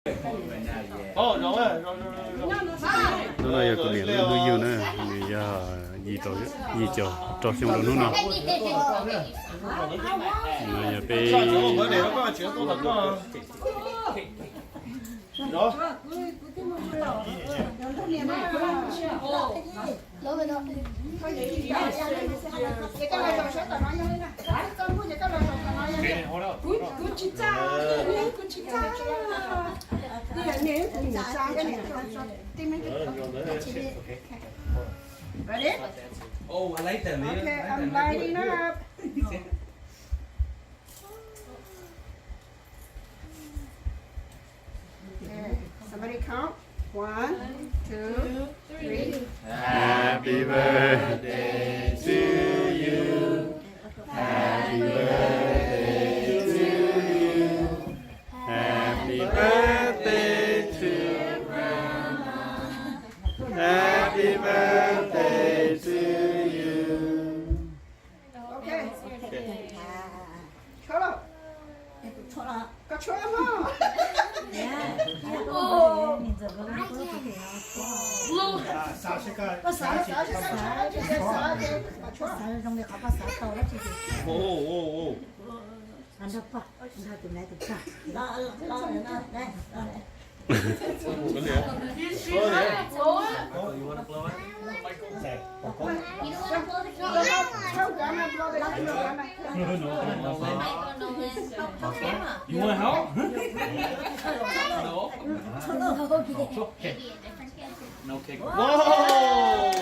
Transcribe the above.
nó là cái điện nó hơi nhiều nè mình giờ gì trò xong rồi nó mà giờ pe đó Ready? Oh, I like that. Okay, I'm lighting up. Okay, somebody count. 1, 2, 3. Happy birthday to you. Happy birthday to you. Happy birthday to Grandma. Happy birthday to you. Okay. Cholo. Có cholo không? 오오오 안 덮어. 나 좀 내도 자. 그래요? Oh, you want to blow it? Tell grandma blow the candle, grandma. You want to help? No. No cake. 와우